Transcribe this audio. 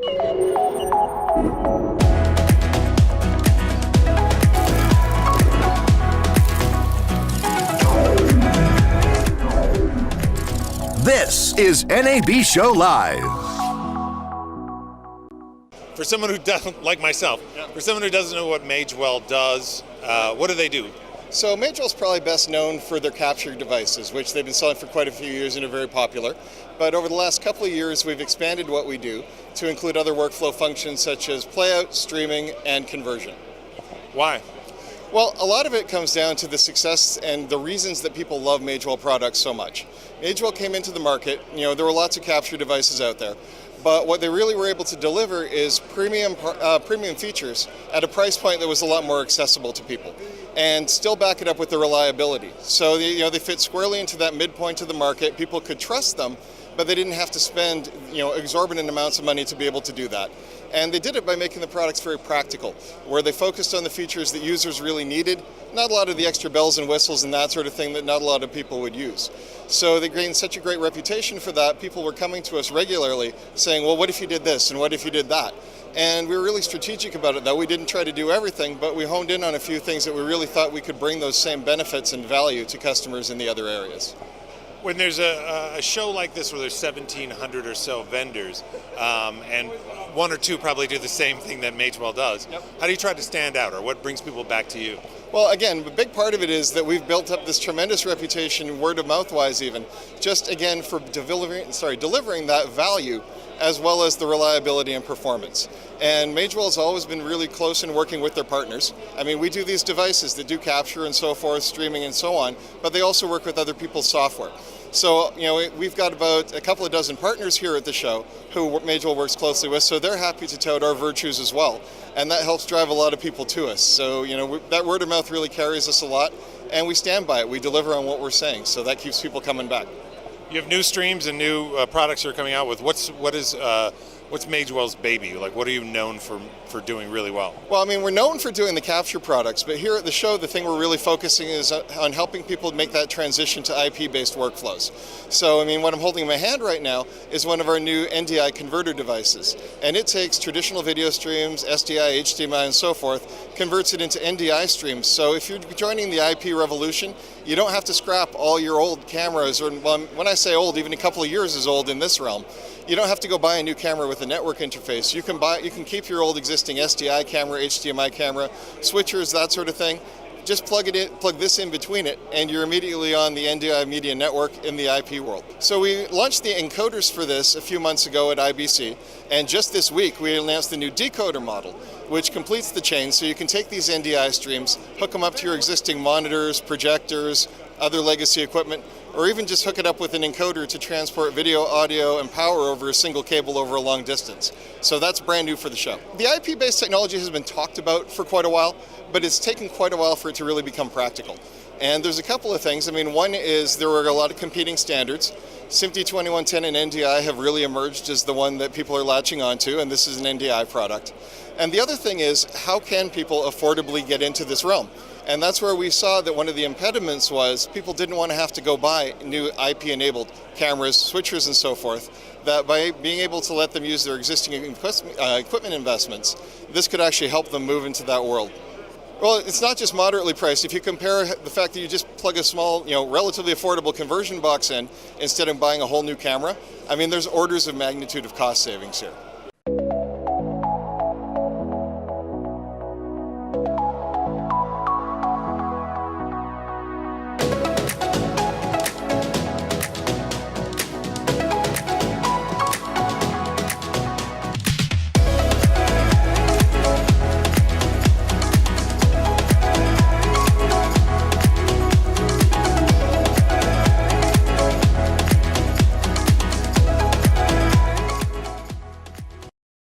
This is NAB Show Live. For someone who doesn't, like myself, for someone who doesn't know what Magewell does, what do they do? So Magewell's probably best known for their capture devices, which they've been selling for quite a few years and are very popular. But over the last couple of years, we've expanded what we do to include other workflow functions such as playout, streaming, and conversion. Why? Well, a lot of it comes down to the success and the reasons that people love Magewell products so much. Magewell came into the market, there were lots of capture devices out there, but what they really were able to deliver is premium features at a price point that was a lot more accessible to people, and still back it up with the reliability. So they fit squarely into that midpoint of the market. People could trust them, but they didn't have to spend exorbitant amounts of money to be able to do that. And they did it by making the products very practical, where they focused on the features that users really needed, not a lot of the extra bells and whistles and that sort of thing that not a lot of people would use. So they gained such a great reputation for that. People were coming to us regularly saying, well, what if you did this and what if you did that? And we were really strategic about it, though. We didn't try to do everything, but we honed in on a few things that we really thought we could bring those same benefits and value to customers in the other areas. When there's a show like this where there's 1,700 or so vendors, and one or two probably do the same thing that Magewell does, how do you try to stand out, or what brings people back to you? Well, again, a big part of it is that we've built up this tremendous reputation, word of mouth wise even, just again for delivering that value as well as the reliability and performance. And Magewell has always been really close in working with their partners. I mean, we do these devices that do capture and so forth, streaming and so on, but they also work with other people's software. So, we've got about a couple of dozen partners here at the show who Magewell works closely with, so they're happy to tout our virtues as well. And that helps drive a lot of people to us. So, that word of mouth really carries us a lot, and we stand by it. We deliver on what we're saying, so that keeps people coming back. You have new streams and new products you're coming out with. What's Magewell's baby? Like, what are you known for doing really well? Well, I mean, we're known for doing the capture products, but here at the show, the thing we're really focusing is on helping people make that transition to IP-based workflows. So, I mean, what I'm holding in my hand right now is one of our new NDI converter devices, and it takes traditional video streams, SDI, HDMI, and so forth, converts it into NDI streams. So if you're joining the IP revolution, you don't have to scrap all your old cameras, or when I say old, even a couple of years is old in this realm. You don't have to go buy a new camera with a network interface. You can keep your old existing SDI camera, HDMI camera, switchers, that sort of thing. Just plug this in between it, and you're immediately on the NDI media network in the IP world. So we launched the encoders for this a few months ago at IBC, and just this week we announced the new decoder model, which completes the chain so you can take these NDI streams, hook them up to your existing monitors, projectors, other legacy equipment, or even just hook it up with an encoder to transport video, audio, and power over a single cable over a long distance. So that's brand new for the show. The IP-based technology has been talked about for quite a while, but it's taken quite a while for it to really become practical. And there's a couple of things. I mean, one is there were a lot of competing standards. SMPTE 2110 and NDI have really emerged as the one that people are latching onto, and this is an NDI product. And the other thing is, how can people affordably get into this realm? And that's where we saw that one of the impediments was people didn't want to have to go buy new IP-enabled cameras, switchers, and so forth, that by being able to let them use their existing equipment investments, this could actually help them move into that world. Well, it's not just moderately priced. If you compare the fact that you just plug a small, relatively affordable conversion box in instead of buying a whole new camera, I mean, there's orders of magnitude of cost savings here.